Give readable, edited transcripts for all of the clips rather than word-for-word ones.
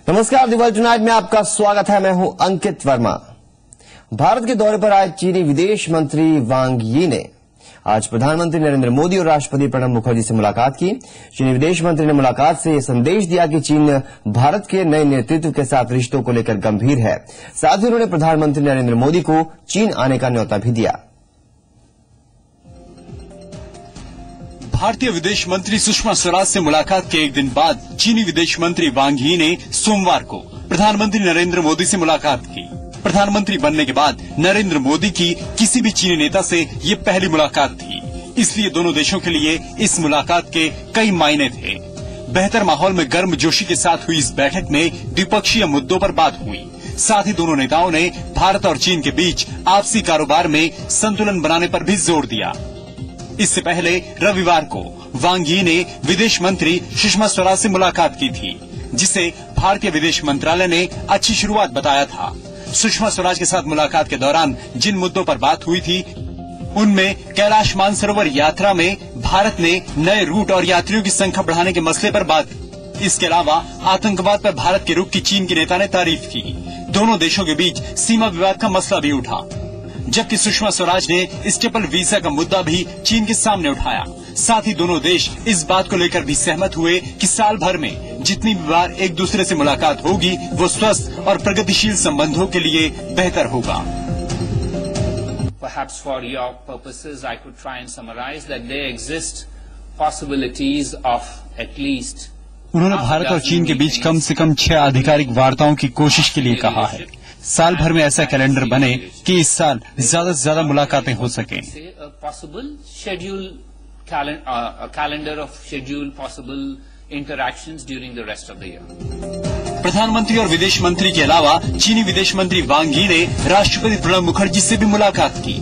नमस्कार, the world tonight में आपका स्वागत है। मैं हूं अंकित वर्मा। भारत के दौरे पर आए चीनी विदेश मंत्री वांग यी ने आज प्रधानमंत्री नरेंद्र मोदी और राष्ट्रपति प्रणब मुखर्जी से मुलाकात की। चीनी विदेश मंत्री ने मुलाकात से यह संदेश दिया कि चीन भारत के नए नेतृत्व के साथ रिश्तों को लेकर गंभीर है। साथ ही उन्होंने प्रधानमंत्री नरेंद्र मोदी को चीन आने का न्योता भी दिया। भारतीय विदेश मंत्री सुषमा स्वराज से मुलाकात के एक दिन बाद चीनी विदेश मंत्री वांग यी ने सोमवार को प्रधानमंत्री नरेंद्र मोदी से मुलाकात की। प्रधानमंत्री बनने के बाद नरेंद्र मोदी की किसी भी चीनी नेता से ये पहली मुलाकात थी, इसलिए दोनों देशों के लिए इस मुलाकात के कई मायने थे। बेहतर माहौल में गर्मजोशी के साथ हुई इस बैठक में द्विपक्षीय मुद्दों पर बात हुई। साथ ही दोनों नेताओं ने भारत और चीन के बीच आपसी कारोबार में संतुलन बनाने पर भी जोर दिया। इससे पहले रविवार को वांग यी ने विदेश मंत्री सुषमा स्वराज से मुलाकात की थी, जिसे भारतीय विदेश मंत्रालय ने अच्छी शुरुआत बताया था। सुषमा स्वराज के साथ मुलाकात के दौरान जिन मुद्दों पर बात हुई थी, उनमें कैलाश मानसरोवर यात्रा में भारत ने नए रूट और यात्रियों की संख्या बढ़ाने के मसले पर बात की। इसके अलावा आतंकवाद पर भारत के रुख की चीन के नेता ने तारीफ की। दोनों देशों के बीच सीमा विवाद का मसला भी उठा, जबकि सुषमा स्वराज ने स्टेपल वीजा का मुद्दा भी चीन के सामने उठाया। साथ ही दोनों देश इस बात को लेकर भी सहमत हुए कि साल भर में जितनी भी बार एक दूसरे से मुलाकात होगी, वो स्वस्थ और प्रगतिशील संबंधों के लिए बेहतर होगा। Perhaps for your purposes, I could try and summarize that there exist possibilities of at least. उन्होंने भारत और चीन के बीच कम से कम 6 आधिकारिक वार्ताओं की कोशिश के लिए कहा है। साल भर में ऐसा कैलेंडर बने कि इस साल ज्यादा से ज्यादा मुलाकातें हो सकें। प्रधानमंत्री और विदेश मंत्री के अलावा चीनी विदेश मंत्री वांग यी ने राष्ट्रपति प्रणब मुखर्जी से भी मुलाकात की।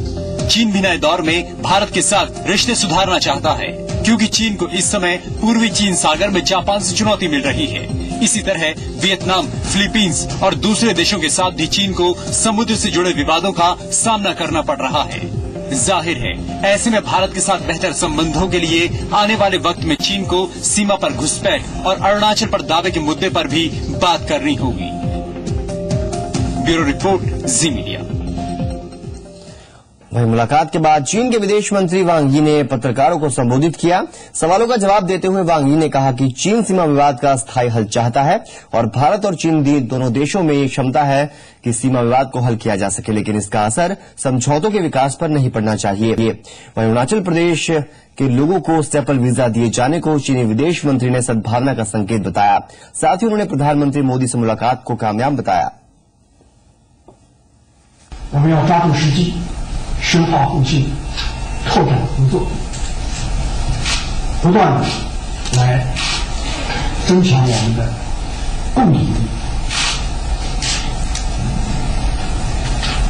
चीन भी नए दौर में भारत के साथ रिश्ते सुधारना चाहता है, क्योंकि चीन को इस समय पूर्वी चीन सागर में जापान से चुनौती मिल रही है। इसी तरह वियतनाम, फिलीपींस और दूसरे देशों के साथ भी चीन को समुद्र से जुड़े विवादों का सामना करना पड़ रहा है। जाहिर है, ऐसे में भारत के साथ बेहतर संबंधों के लिए आने वाले वक्त में चीन को सीमा पर घुसपैठ और अरुणाचल पर दावे के मुद्दे पर भी बात करनी होगी। ब्यूरो रिपोर्ट, जी मीडिया। वहीं मुलाकात के बाद चीन के विदेश मंत्री वांग यी ने पत्रकारों को संबोधित किया। सवालों का जवाब देते हुए वांग यी ने कहा कि चीन सीमा विवाद का स्थायी हल चाहता है और भारत और चीन दोनों देशों में ये क्षमता है कि सीमा विवाद को हल किया जा सके, लेकिन इसका असर समझौतों के विकास पर नहीं पड़ना चाहिए। वहीं अरुणाचल प्रदेश के लोगों को स्टेपल वीजा दिए जाने को चीनी विदेश मंत्री ने सद्भावना का संकेत बताया। साथ ही उन्होंने प्रधानमंत्री मोदी से मुलाकात को कामयाब बताया। 深化互信，拓展合作，不断的来增强我们的共赢力。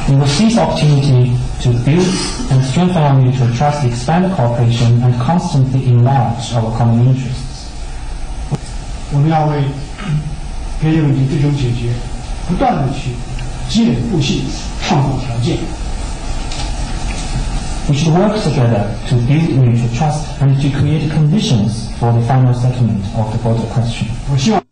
We will seize opportunity to build and strengthen our mutual trust, expand cooperation, and constantly enlarge our common interests. 我们要为边界问题最终解决，不断的去积累互信，创造条件。We should work together to build mutual trust and to create conditions for the final settlement of the border question. 我希望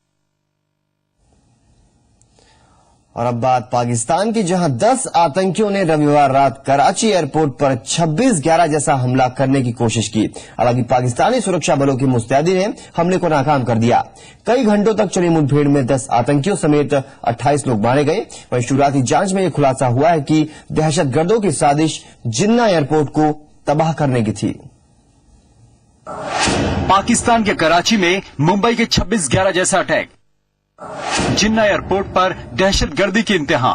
और अब बात पाकिस्तान की, जहां 10 आतंकियों ने रविवार रात Karachi airport पर 26/11 जैसा हमला करने की कोशिश की। हालांकि पाकिस्तानी सुरक्षा बलों की मुस्तैदी ने हमले को नाकाम कर दिया। कई घंटों तक चली मुठभेड़ में 10 आतंकियों समेत 28 लोग मारे गए। वहीं शुरुआती जांच में यह खुलासा हुआ है कि दहशतगर्दों की साजिश जिन्ना एयरपोर्ट को तबाह करने की थी। पाकिस्तान के कराची में मुंबई के 26/11 जैसा अटैक, जिन्ना एयरपोर्ट पर दहशतगर्दी की इंतहा,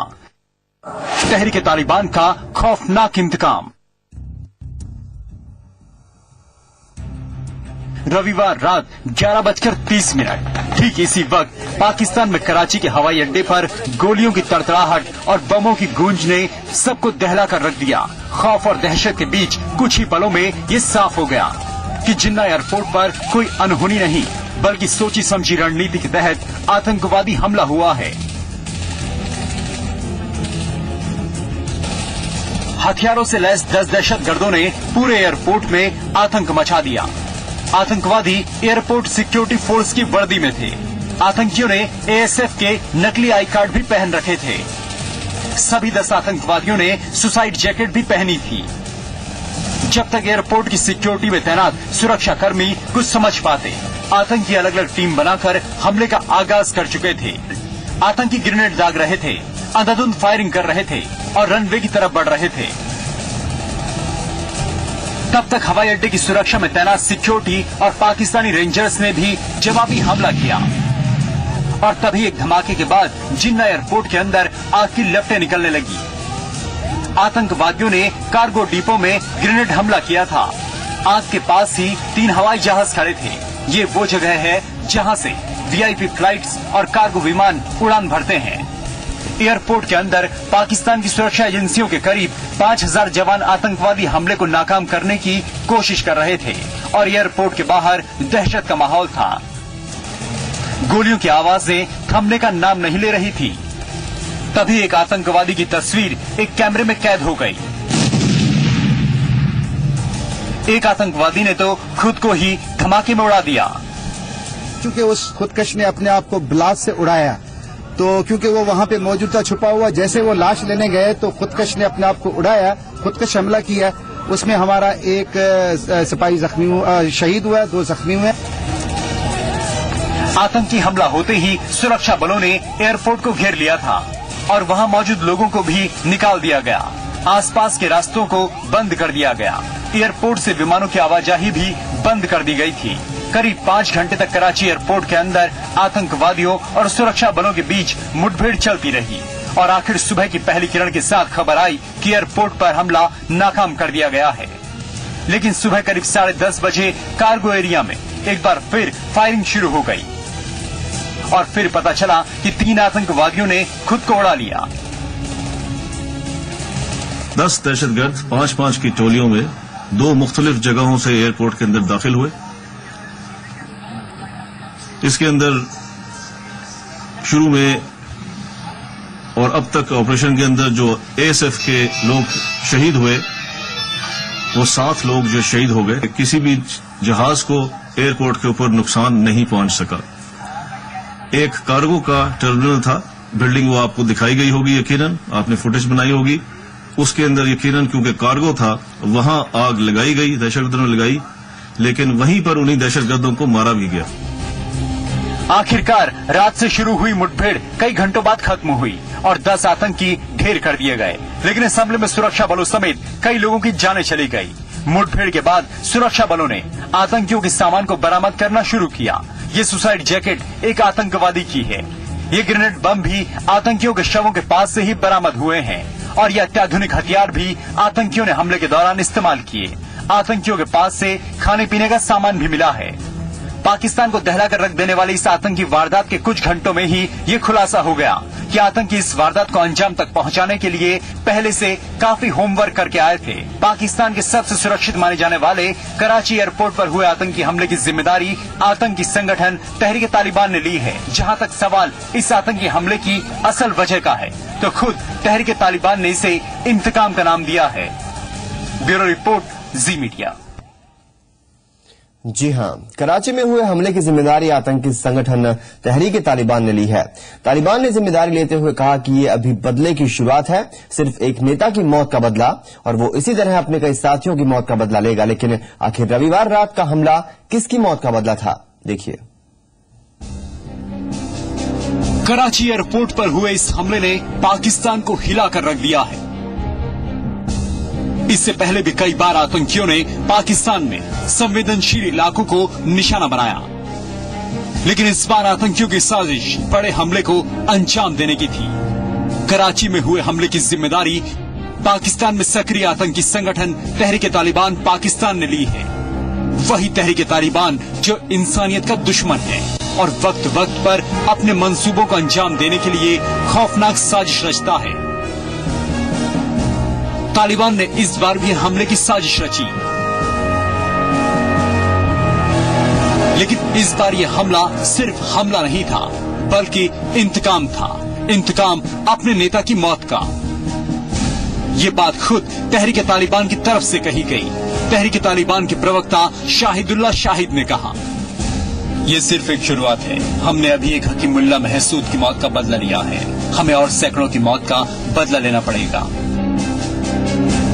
तहरीक तालिबान का खौफनाक इंतकाम। रविवार रात 11:30, ठीक इसी वक्त पाकिस्तान में कराची के हवाई अड्डे पर गोलियों की तड़तड़ाहट और बमों की गूंज ने सबको दहला कर रख दिया। खौफ और दहशत के बीच कुछ ही पलों में ये साफ हो गया कि जिन्ना एयरपोर्ट पर कोई अनहोनी नहीं, बल्कि सोची समझी रणनीति के तहत आतंकवादी हमला हुआ है। हथियारों से लैस 10 दहशतगर्दों ने पूरे एयरपोर्ट में आतंक मचा दिया। आतंकवादी एयरपोर्ट सिक्योरिटी फोर्स की वर्दी में थे। आतंकियों ने ASF के नकली आई कार्ड भी पहन रखे थे। सभी 10 आतंकवादियों ने सुसाइड जैकेट भी पहनी थी। जब तक एयरपोर्ट की सिक्योरिटी में तैनात सुरक्षा कर्मी कुछ समझ पाते, आतंकी अलग अलग टीम बनाकर हमले का आगाज कर चुके थे। आतंकी ग्रेनेड दाग रहे थे, अंधाधुंध फायरिंग कर रहे थे और रनवे की तरफ बढ़ रहे थे। तब तक हवाई अड्डे की सुरक्षा में तैनात सिक्योरिटी और पाकिस्तानी रेंजर्स ने भी जवाबी हमला किया। और तभी एक धमाके के बाद जिन्ना एयरपोर्ट के अंदर आग की लपटें निकलने लगी। आतंकवादियों ने कार्गो डिपो में ग्रेनेड हमला किया था। आग के पास ही 3 हवाई जहाज खड़े थे। ये वो जगह है जहां से VIP फ्लाइट्स और कार्गो विमान उड़ान भरते हैं। एयरपोर्ट के अंदर पाकिस्तान की सुरक्षा एजेंसियों के करीब 5000 जवान आतंकवादी हमले को नाकाम करने की कोशिश कर रहे थे और एयरपोर्ट के बाहर दहशत का माहौल था। गोलियों की आवाजें थमने का नाम नहीं ले रही थी। तभी एक आतंकवादी की तस्वीर एक कैमरे में कैद हो गई। एक आतंकवादी ने तो खुद को ही धमाके में उड़ा दिया। क्योंकि उस खुदकश ने अपने आप को ब्लास्ट से उड़ाया, तो क्योंकि वो वहां पे मौजूद था छुपा हुआ, जैसे वो लाश लेने गए तो खुदकश ने अपने आप को उड़ाया, खुदकश हमला किया। उसमें हमारा एक सिपाही शहीद हुआ, 2 जख्मी हुए। आतंकी हमला होते ही सुरक्षा बलों ने एयरपोर्ट को घेर लिया था और वहां मौजूद लोगों को भी निकाल दिया गया। आसपास के रास्तों को बंद कर दिया गया। एयरपोर्ट से विमानों की आवाजाही भी बंद कर दी गई थी। करीब 5 घंटे तक कराची एयरपोर्ट के अंदर आतंकवादियों और सुरक्षा बलों के बीच मुठभेड़ चलती रही और आखिर सुबह की पहली किरण के साथ खबर आई कि एयरपोर्ट पर हमला नाकाम कर दिया गया है। लेकिन सुबह करीब 10:30 बजे कार्गो एरिया में एक बार फिर फायरिंग शुरू हो गई और फिर पता चला कि 3 आतंकवादियों ने खुद को उड़ा लिया। 10 दहशतगर्द 5-5 की टोलियों में 2 मुख्तलिफ जगहों से एयरपोर्ट के अंदर दाखिल हुए। इसके अंदर शुरू में और अब तक ऑपरेशन के अंदर जो ASF के लोग शहीद हुए, वो 7 लोग जो शहीद हो गए। किसी भी जहाज को एयरपोर्ट के ऊपर नुकसान नहीं पहुंच सका। एक कार्गो का टर्मिनल था, बिल्डिंग वो आपको दिखाई गई होगी, यकीनन आपने फुटेज बनाई होगी। उसके अंदर यकीनन क्योंकि कार्गो था, वहां आग लगाई गई, दहशतगर्दों ने लगाई, लेकिन वहीं पर उन्हीं दहशतगर्दों को मारा भी गया। आखिरकार रात से शुरू हुई मुठभेड़ कई घंटों बाद खत्म हुई और 10 आतंकी ढेर कर दिए गए। लेकिन इस हमले में सुरक्षा बलों समेत कई लोगों की जानें चली गई। मुठभेड़ के बाद सुरक्षा बलों ने आतंकियों के सामान को बरामद करना शुरू किया। ये सुसाइड जैकेट एक आतंकवादी की है। ये ग्रेनेड बम भी आतंकियों के शवों के पास से ही बरामद हुए हैं और ये अत्याधुनिक हथियार भी आतंकियों ने हमले के दौरान इस्तेमाल किए। आतंकियों के पास से खाने पीने का सामान भी मिला है। पाकिस्तान को दहला कर रख देने वाली इस आतंकी वारदात के कुछ घंटों में ही ये खुलासा हो गया कि आतंकी इस वारदात को अंजाम तक पहुंचाने के लिए पहले से काफी होमवर्क करके आए थे। पाकिस्तान के सबसे सुरक्षित माने जाने वाले कराची एयरपोर्ट पर हुए आतंकी हमले की जिम्मेदारी आतंकी संगठन तहरीक तालिबान ने ली है। जहां तक सवाल इस आतंकी हमले की असल वजह का है, तो खुद तहरीक तालिबान ने इसे इंतकाम का नाम दिया है। ब्यूरो रिपोर्ट, जी मीडिया। जी हां, कराची में हुए हमले की जिम्मेदारी आतंकी संगठन तहरीक तालिबान ने ली है। तालिबान ने जिम्मेदारी लेते हुए कहा कि ये अभी बदले की शुरुआत है, सिर्फ एक नेता की मौत का बदला, और वो इसी तरह अपने कई साथियों की मौत का बदला लेगा। लेकिन आखिर रविवार रात का हमला किसकी मौत का बदला था, देखिए। कराची एयरपोर्ट पर हुए इस हमले ने पाकिस्तान को हिलाकर रख दिया है। इससे पहले भी कई बार आतंकियों ने पाकिस्तान में संवेदनशील इलाकों को निशाना बनाया, लेकिन इस बार आतंकियों की साजिश बड़े हमले को अंजाम देने की थी। कराची में हुए हमले की जिम्मेदारी पाकिस्तान में सक्रिय आतंकी संगठन तहरीक तालिबान पाकिस्तान ने ली है। वही तहरीक तालिबान जो इंसानियत का दुश्मन है और वक्त वक्त पर अपने मंसूबों को अंजाम देने के लिए खौफनाक साजिश रचता है। तालिबान ने इस बार भी हमले की साजिश रची, लेकिन इस बार यह हमला सिर्फ हमला नहीं था, बल्कि इंतकाम था। इंतकाम अपने नेता की मौत का। ये बात खुद तहरीक तालिबान की तरफ से कही गई। तहरीक तालिबान के प्रवक्ता शाहिदुल्लाह शाहिद ने कहा, ये सिर्फ एक शुरुआत है। हमने अभी एक हकीमुल्ला महसूद की मौत का बदला लिया है, हमें और सैकड़ों की मौत का बदला लेना पड़ेगा।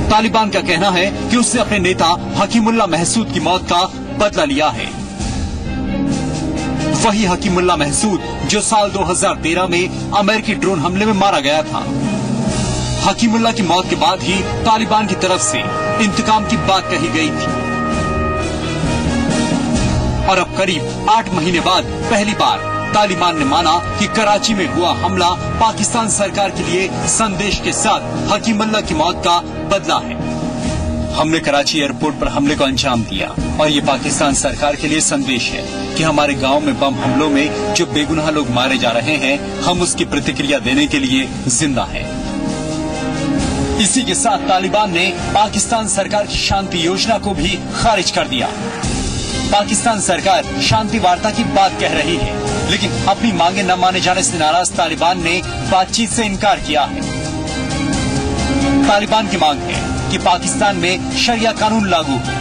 तालिबान का कहना है कि उसने अपने नेता हकीमुल्ला महसूद की मौत का बदला लिया है। वही हकीमुल्ला महसूद जो साल 2013 में अमेरिकी ड्रोन हमले में मारा गया था। हकीमुल्ला की मौत के बाद ही तालिबान की तरफ से इंतकाम की बात कही गई थी और अब करीब 8 महीने बाद पहली बार तालिबान ने माना कि कराची में हुआ हमला पाकिस्तान सरकार के लिए संदेश के साथ हकीमुल्ला की मौत का बदला है। हमने कराची एयरपोर्ट पर हमले को अंजाम दिया और ये पाकिस्तान सरकार के लिए संदेश है कि हमारे गांव में बम हमलों में जो बेगुनाह लोग मारे जा रहे हैं, हम उसकी प्रतिक्रिया देने के लिए जिंदा हैं। इसी के साथ तालिबान ने पाकिस्तान सरकार की शांति योजना को भी खारिज कर दिया। पाकिस्तान सरकार शांति वार्ता की बात कह रही है, लेकिन अपनी मांगे न माने जाने से नाराज तालिबान ने बातचीत से इनकार किया है। तालिबान की मांग है कि पाकिस्तान में शरिया कानून लागू हो,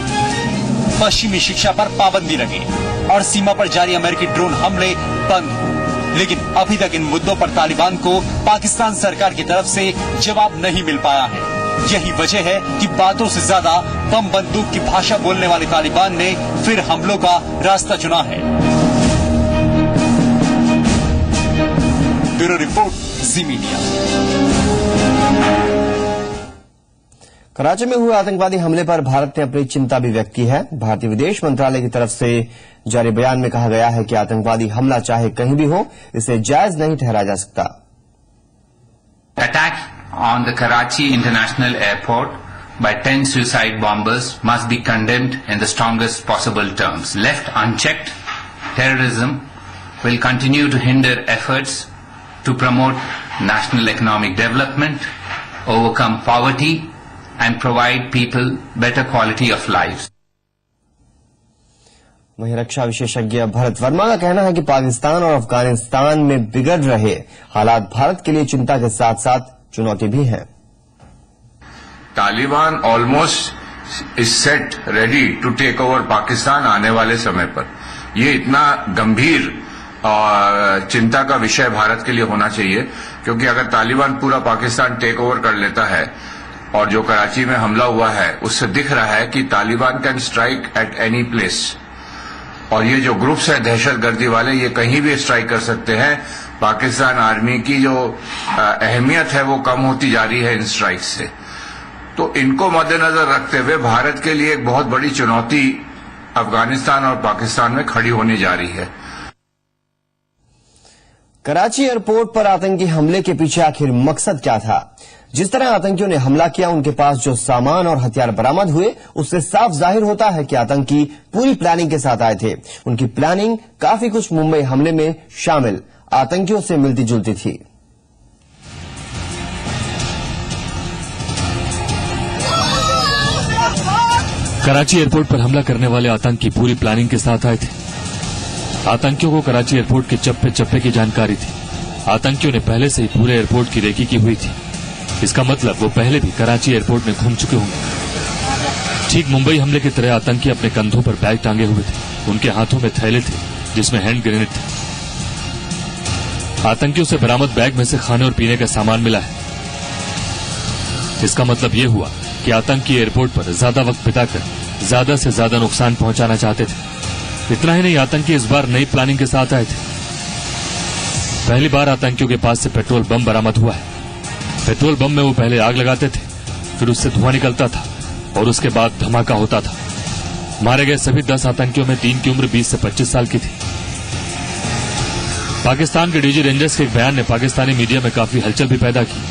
पश्चिमी शिक्षा पर पाबंदी लगे और सीमा पर जारी अमेरिकी ड्रोन हमले बंद हो। लेकिन अभी तक इन मुद्दों पर तालिबान को पाकिस्तान सरकार की तरफ से जवाब नहीं मिल पाया है। यही वजह है कि बातों से ज्यादा बम बंदूक की भाषा बोलने वाले तालिबान ने फिर हमलों का रास्ता चुना है। ब्यूरो रिपोर्ट, जी मीडिया। कराची में हुए आतंकवादी हमले पर भारत ने अपनी चिंता भी व्यक्त की है। भारतीय विदेश मंत्रालय की तरफ से जारी बयान में कहा गया है कि आतंकवादी हमला चाहे कहीं भी हो, इसे जायज नहीं ठहराया जा सकता। Attack on the Karachi International Airport by 10 suicide bombers must be condemned in the strongest possible terms. Left unchecked, terrorism will continue to hinder efforts to promote national economic development, overcome poverty, and provide people better quality of lives. वहीं रक्षा विशेषज्ञ भरत वर्मा का कहना है कि पाकिस्तान और अफगानिस्तान में बिगड़ रहे हालात भारत के लिए चिंता के साथ साथ चुनौती भी है। Taliban almost is set ready to take over Pakistan आने वाले समय पर। ये इतना गंभीर चिंता का विषय भारत के लिए होना चाहिए, क्योंकि अगर तालिबान पूरा पाकिस्तान टेक ओवर कर लेता है और जो कराची में हमला हुआ है उससे दिख रहा है कि Taliban can strike at any place, और ये जो ग्रुप्स है दहशतगर्दी वाले, ये कहीं भी स्ट्राइक कर सकते हैं। पाकिस्तान आर्मी की जो अहमियत है वो कम होती जा रही है इन स्ट्राइक्स से। तो इनको मद्देनजर रखते हुए भारत के लिए एक बहुत बड़ी चुनौती अफगानिस्तान और पाकिस्तान में खड़ी होने जा रही है। कराची एयरपोर्ट पर आतंकी हमले के पीछे आखिर मकसद क्या था? जिस तरह आतंकियों ने हमला किया, उनके पास जो सामान और हथियार बरामद हुए, उससे साफ जाहिर होता है कि आतंकी पूरी प्लानिंग के साथ आए थे। उनकी प्लानिंग काफी कुछ मुंबई हमले में शामिल आतंकियों से मिलती जुलती थी। कराची एयरपोर्ट पर हमला करने वाले आतंकी पूरी प्लानिंग के साथ आए थे। आतंकियों को कराची एयरपोर्ट के चप्पे चप्पे की जानकारी थी। आतंकियों ने पहले से ही पूरे एयरपोर्ट की रेकी की हुई थी। इसका मतलब वो पहले भी कराची एयरपोर्ट में घूम चुके होंगे। ठीक मुंबई हमले की तरह आतंकी अपने कंधों पर बैग टांगे हुए थे। उनके हाथों में थैले थे जिसमें हैंड ग्रेनेड थे। आतंकियों से बरामद बैग में से खाने और पीने का सामान मिला है। इसका मतलब ये हुआ कि आतंकी एयरपोर्ट पर ज्यादा वक्त बिताकर ज्यादा से ज्यादा नुकसान पहुंचाना चाहते थे। इतना ही नहीं, आतंकी इस बार नई प्लानिंग के साथ आए थे। पहली बार आतंकियों के पास से पेट्रोल बम बरामद हुआ है। पेट्रोल बम में वो पहले आग लगाते थे, फिर उससे धुआं निकलता था और उसके बाद धमाका होता था। मारे गए सभी 10 आतंकियों में 3 की उम्र 20 से 25 साल की थी। पाकिस्तान के डीजी रेंजर्स के एक बयान ने पाकिस्तानी मीडिया में काफी हलचल भी पैदा की।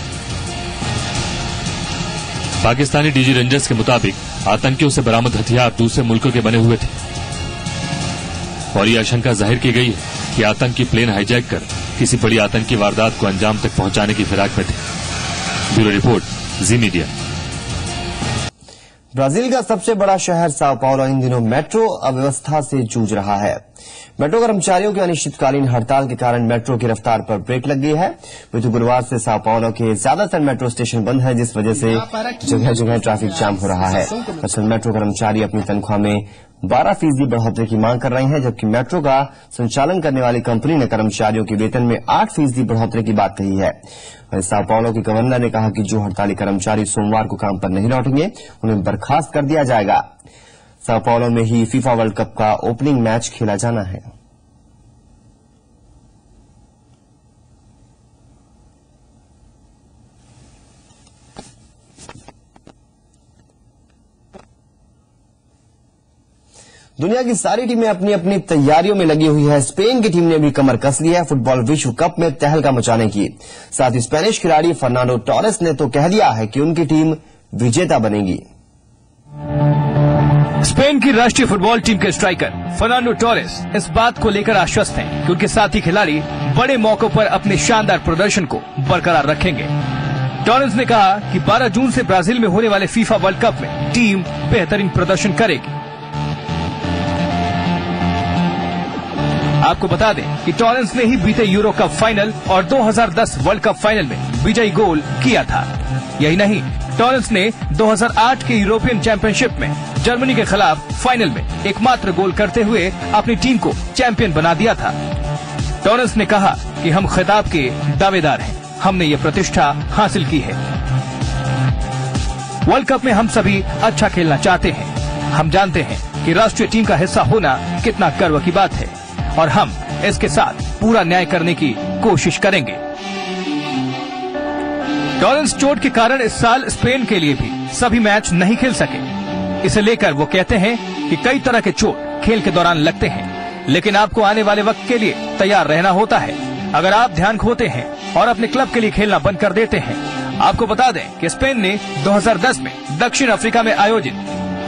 पाकिस्तानी डीजी रेंजर्स के मुताबिक आतंकियों से बरामद हथियार दूसरे मुल्कों के बने हुए थे और ये आशंका जाहिर की गई है कि आतंकी प्लेन हाईजैक कर किसी बड़ी आतंकी वारदात को अंजाम तक पहुंचाने की फिराक में थे। ब्यूरो रिपोर्ट, जी मीडिया। ब्राजील का सबसे बड़ा शहर साओ पाउलो इन दिनों मेट्रो अव्यवस्था से जूझ रहा है। मेट्रो कर्मचारियों की अनिश्चितकालीन हड़ताल के कारण मेट्रो की रफ्तार पर ब्रेक लग गई है। तो गुरुवार से sao paulo के ज्यादातर मेट्रो स्टेशन बंद है, जिस वजह से जगह जगह ट्रैफिक जाम हो रहा है। दरअसल मेट्रो कर्मचारी अपनी तनख्वाह में 12% बढ़ोतरी की मांग कर रहे हैं, जबकि मेट्रो का संचालन करने वाली कंपनी ने कर्मचारियों के वेतन में 8% बढ़ोतरी की बात कही है। sao paulo के गवर्नर ने कहा कि जो हड़ताली कर्मचारी सोमवार को काम पर नहीं लौटेंगे उन्हें बर्खास्त कर दिया जाएगा। sao paulo में ही फीफा वर्ल्ड कप का ओपनिंग मैच खेला जाना है। दुनिया की सारी टीमें अपनी अपनी तैयारियों में लगी हुई है। स्पेन की टीम ने भी कमर कस ली है फुटबॉल विश्व कप में तहलका मचाने की। साथ ही स्पेनिश खिलाड़ी फर्नांडो टोरेस ने तो कह दिया है कि उनकी टीम विजेता बनेगी। स्पेन की राष्ट्रीय फुटबॉल टीम के स्ट्राइकर फर्नांडो टोरेस इस बात को लेकर आश्वस्त हैं कि उनके साथी खिलाड़ी बड़े मौकों पर अपने शानदार प्रदर्शन को बरकरार रखेंगे। टोरेस ने कहा कि 12 जून से ब्राजील में होने वाले फीफा वर्ल्ड कप में टीम बेहतरीन प्रदर्शन करेगी। आपको बता दें कि टोरेस ने ही बीते यूरो कप फाइनल और 2010 वर्ल्ड कप फाइनल में विजयी गोल किया था। यही नहीं, टोरेस ने 2008 के यूरोपियन चैंपियनशिप में जर्मनी के खिलाफ फाइनल में एकमात्र गोल करते हुए अपनी टीम को चैंपियन बना दिया था। टोरेस ने कहा कि हम खिताब के दावेदार हैं, हमने ये प्रतिष्ठा हासिल की है। वर्ल्ड कप में हम सभी अच्छा खेलना चाहते हैं। हम जानते हैं कि राष्ट्रीय टीम का हिस्सा होना कितना गर्व की बात है और हम इसके साथ पूरा न्याय करने की कोशिश करेंगे। टोरेस चोट के कारण इस साल स्पेन के लिए भी सभी मैच नहीं खेल सके। इसे लेकर वो कहते हैं कि कई तरह के चोट खेल के दौरान लगते हैं, लेकिन आपको आने वाले वक्त के लिए तैयार रहना होता है। अगर आप ध्यान खोते हैं और अपने क्लब के लिए खेलना बंद कर देते हैं। आपको बता दें कि स्पेन ने 2010 में दक्षिण अफ्रीका में आयोजित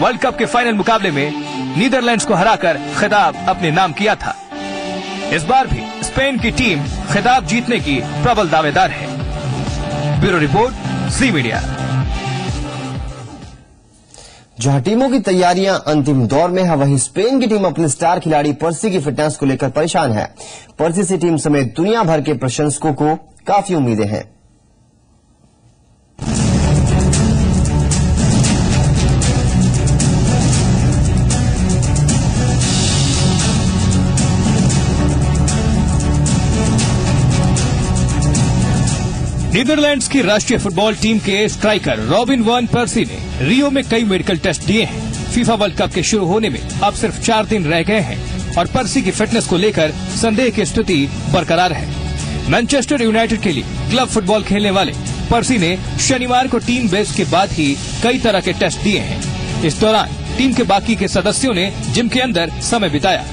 वर्ल्ड कप के फाइनल मुकाबले में नीदरलैंड्स को हराकर खिताब अपने नाम किया था। इस बार भी स्पेन की टीम खिताब जीतने की प्रबल दावेदार है। ब्यूरो रिपोर्ट, जी मीडिया। जहां टीमों की तैयारियां अंतिम दौर में है, वहीं स्पेन की टीम अपने स्टार खिलाड़ी पर्सी की फिटनेस को लेकर परेशान है। पर्सी से टीम समेत दुनिया भर के प्रशंसकों को काफी उम्मीदें हैं। नीदरलैंड्स की राष्ट्रीय फुटबॉल टीम के स्ट्राइकर रॉबिन वैन पर्सी ने रियो में कई मेडिकल टेस्ट दिए हैं। फीफा वर्ल्ड कप के शुरू होने में अब सिर्फ 4 दिन रह गए हैं और पर्सी की फिटनेस को लेकर संदेह की स्थिति बरकरार है। मैनचेस्टर यूनाइटेड के लिए क्लब फुटबॉल खेलने वाले पर्सी ने शनिवार को टीम बेस के बाद ही कई तरह के टेस्ट दिए हैं। इस दौरान टीम के बाकी के सदस्यों ने जिम के अंदर समय बिताया।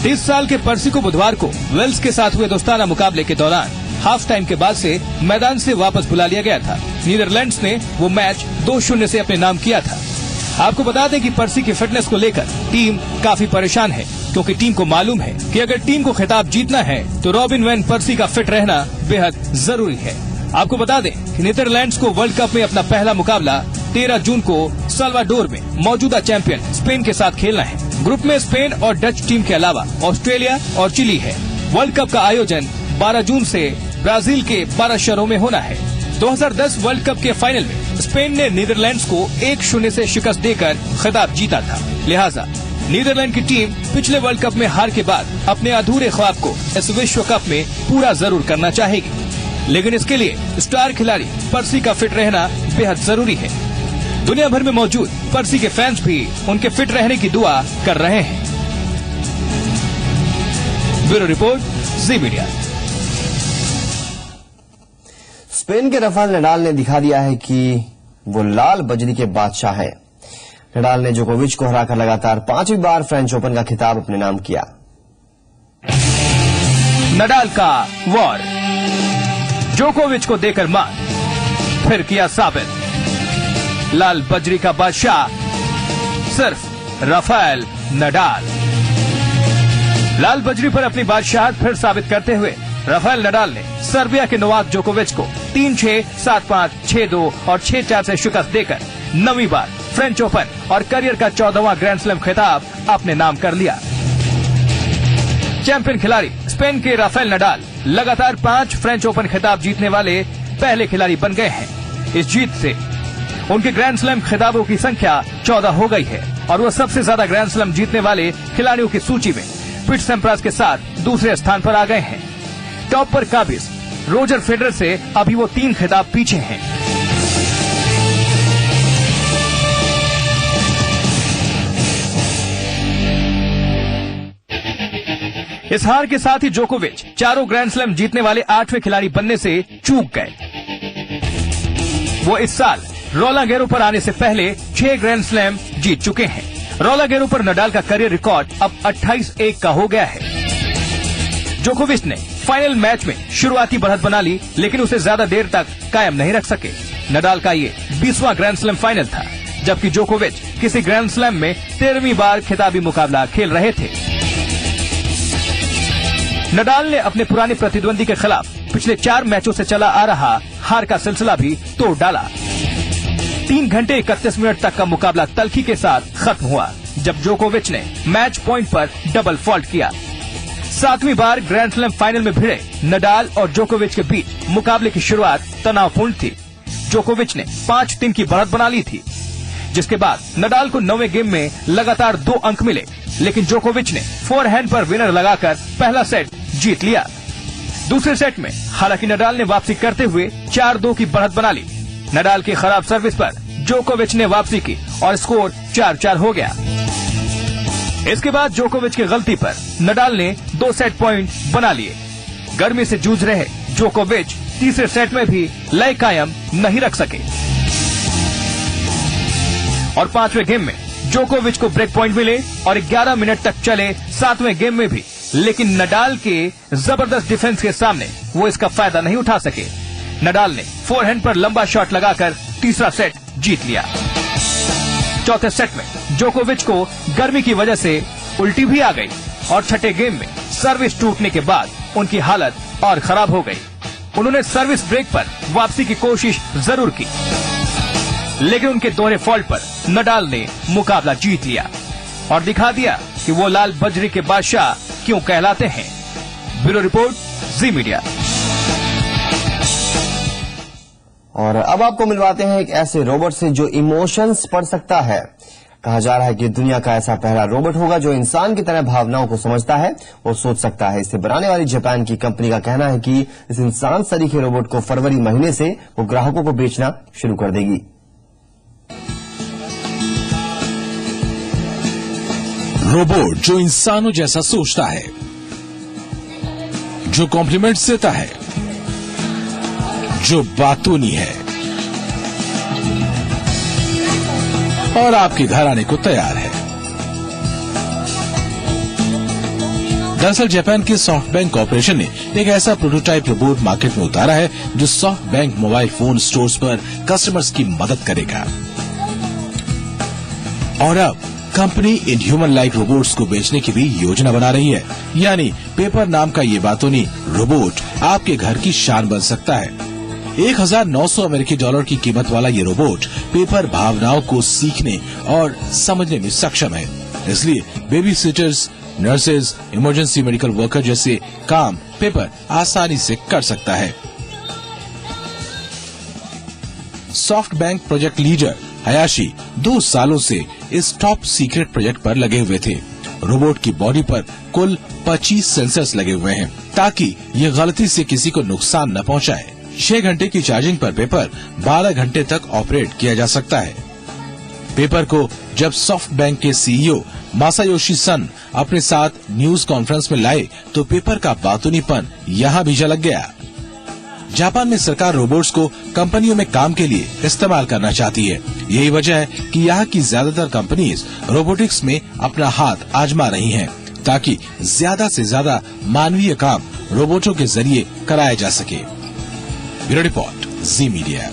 30 साल के पर्सी को बुधवार को वेल्स के साथ हुए दोस्ताना मुकाबले के दौरान हाफ टाइम के बाद से मैदान से वापस बुला लिया गया था। नीदरलैंड्स ने वो मैच 2-0 से अपने नाम किया था। आपको बता दें कि पर्सी की फिटनेस को लेकर टीम काफी परेशान है, क्योंकि टीम को मालूम है कि अगर टीम को खिताब जीतना है तो रॉबिन वैन पर्सी का फिट रहना बेहद जरूरी है। आपको बता दें कि नीदरलैंड्स को वर्ल्ड कप में अपना पहला मुकाबला 13 जून को साल्वाडोर में मौजूदा चैंपियन स्पेन के साथ खेलना है। ग्रुप में स्पेन और डच टीम के अलावा ऑस्ट्रेलिया और चिली है। वर्ल्ड कप का आयोजन 12 जून से ब्राजील के 12 शहरों में होना है। 2010 वर्ल्ड कप के फाइनल में स्पेन ने नीदरलैंड्स को 1-0 से शिकस्त देकर खिताब जीता था। लिहाजा नीदरलैंड की टीम पिछले वर्ल्ड कप में हार के बाद अपने अधूरे ख्वाब को इस विश्व कप में पूरा जरूर करना चाहेगी, लेकिन इसके लिए स्टार खिलाड़ी पर्सी का फिट रहना बेहद जरूरी है। दुनिया भर में मौजूद पर्सी के फैंस भी उनके फिट रहने की दुआ कर रहे हैं। ब्यूरो रिपोर्ट, जी मीडिया। स्पेन के राफेल नडाल ने दिखा दिया है कि वो लाल बजरी के बादशाह हैं। नडाल ने जोकोविच को हराकर लगातार 5वीं बार फ्रेंच ओपन का खिताब अपने नाम किया। नडाल का वॉर, जोकोविच को देकर मान, फिर किया साबित लाल बजरी का बादशाह सिर्फ राफेल नडाल। लाल बजरी पर अपनी बादशाहत फिर साबित करते हुए राफेल नडाल ने सर्बिया के नोवाक जोकोविच को 3-6, 7-5, 6-2 और 6-4 से शिकस्त देकर 9वीं बार फ्रेंच ओपन और करियर का 14वां ग्रैंड स्लैम खिताब अपने नाम कर लिया। चैंपियन खिलाड़ी स्पेन के राफेल नडाल लगातार 5 फ्रेंच ओपन खिताब जीतने वाले पहले खिलाड़ी बन गए हैं। इस जीत से उनके ग्रैंड स्लैम खिताबों की संख्या 14 हो गई है और वो सबसे ज्यादा ग्रैंड स्लैम जीतने वाले खिलाड़ियों की सूची में पीट सैम्प्रास के साथ दूसरे स्थान पर आ गए हैं। टॉप पर काबिज रोजर फेडरर से अभी वो 3 खिताब पीछे हैं। इस हार के साथ ही जोकोविच चारों ग्रैंड स्लैम जीतने वाले 8वें खिलाड़ी बनने से चूक गए। वो इस साल रोलांड गैरोस पर आने से पहले 6 ग्रैंड स्लैम जीत चुके हैं। रोलांड गैरोस पर नडाल का करियर रिकॉर्ड अब 28-1 का हो गया है। जोकोविच ने फाइनल मैच में शुरुआती बढ़त बना ली, लेकिन उसे ज्यादा देर तक कायम नहीं रख सके। नडाल का ये 20वां ग्रैंड स्लैम फाइनल था, जबकि जोकोविच किसी ग्रैंड स्लैम में 13वीं बार खिताबी मुकाबला खेल रहे थे। नडाल ने अपने पुराने प्रतिद्वंदी के खिलाफ पिछले 4 मैचों से चला आ रहा हार का सिलसिला भी तोड़ डाला। 3 घंटे 31 मिनट तक का मुकाबला तल्खी के साथ खत्म हुआ, जब जोकोविच ने मैच पॉइंट पर डबल फॉल्ट किया। 7वीं बार ग्रैंड स्लैम फाइनल में भिड़े नडाल और जोकोविच के बीच मुकाबले की शुरुआत तनावपूर्ण थी। जोकोविच ने 5-3 की बढ़त बना ली थी, जिसके बाद नडाल को 9वें गेम में लगातार 2 अंक मिले, लेकिन जोकोविच ने फोरहैंड पर विनर लगाकर पहला सेट जीत लिया। दूसरे सेट में हालांकि नडाल ने वापसी करते हुए 4-2 की बढ़त बना ली। नडाल की खराब सर्विस पर जोकोविच ने वापसी की और स्कोर 4-4 हो गया। इसके बाद जोकोविच की गलती पर नडाल ने 2 सेट पॉइंट बना लिए। गर्मी से जूझ रहे जोकोविच तीसरे सेट में भी लय कायम नहीं रख सके और 5वें गेम में जोकोविच को ब्रेक पॉइंट मिले और 11 मिनट तक चले 7वें गेम में भी, लेकिन नडाल के जबरदस्त डिफेंस के सामने वो इसका फायदा नहीं उठा सके। नडाल ने फोरहैंड पर लंबा शॉट लगाकर तीसरा सेट जीत लिया। चौथे सेट में जोकोविच को गर्मी की वजह से उल्टी भी आ गई और छठे गेम में सर्विस टूटने के बाद उनकी हालत और खराब हो गई। उन्होंने सर्विस ब्रेक पर वापसी की कोशिश जरूर की, लेकिन उनके दोहरे फॉल्ट पर नडाल ने मुकाबला जीत लिया और दिखा दिया कि वो लाल बजरी के बादशाह क्यों कहलाते हैं। ब्यूरो रिपोर्ट, जी मीडिया। और अब आपको मिलवाते हैं एक ऐसे रोबोट से जो इमोशंस पढ़ सकता है। कहा जा रहा है कि दुनिया का ऐसा पहला रोबोट होगा जो इंसान की तरह भावनाओं को समझता है और सोच सकता है। इसे बनाने वाली जापान की कंपनी का कहना है कि इस इंसान सरीखे रोबोट को फरवरी महीने से वो ग्राहकों को बेचना शुरू कर देगी। रोबोट जो इंसानों जैसा सोचता है, जो कॉम्प्लीमेंट्स देता है, जो बातूनी है और आपके घर आने को तैयार है। दरअसल जापान के सॉफ्टबैंक कॉर्पोरेशन ने एक ऐसा प्रोटोटाइप रोबोट मार्केट में उतारा है जो सॉफ्टबैंक मोबाइल फोन स्टोर्स पर कस्टमर्स की मदद करेगा। और अब company in human like robots को बेचने की भी योजना बना रही है। यानी पेपर नाम का ये बातूनी रोबोट आपके घर की शान बन सकता है। $1,900 अमेरिकी की कीमत वाला ये रोबोट पेपर भावनाओं को सीखने और समझने में सक्षम है। इसलिए baby seaters, nurses, emergency medical worker जैसे काम पेपर आसानी से कर सकता है। सॉफ्टबैंक प्रोजेक्ट लीडर हयाशी 2 सालों से इस टॉप सीक्रेट प्रोजेक्ट पर लगे हुए थे। रोबोट की बॉडी पर कुल 25 सेंसर्स लगे हुए हैं ताकि ये गलती से किसी को नुकसान न पहुंचाए। 6 घंटे की चार्जिंग पर पेपर 12 घंटे तक ऑपरेट किया जा सकता है। पेपर को जब सॉफ्टबैंक के सीईओ मासायोशी सन अपने साथ न्यूज कॉन्फ्रेंस में लाए तो पेपर का बातूनीपन यहाँ भी झलक गया। जापान में सरकार रोबोट्स को कंपनियों में काम के लिए इस्तेमाल करना चाहती है। यही वजह है कि यहाँ की ज्यादातर कंपनीज रोबोटिक्स में अपना हाथ आजमा रही हैं, ताकि ज्यादा से ज्यादा मानवीय काम रोबोटों के जरिए कराया जा सके। ब्यूरो रिपोर्ट, जी मीडिया।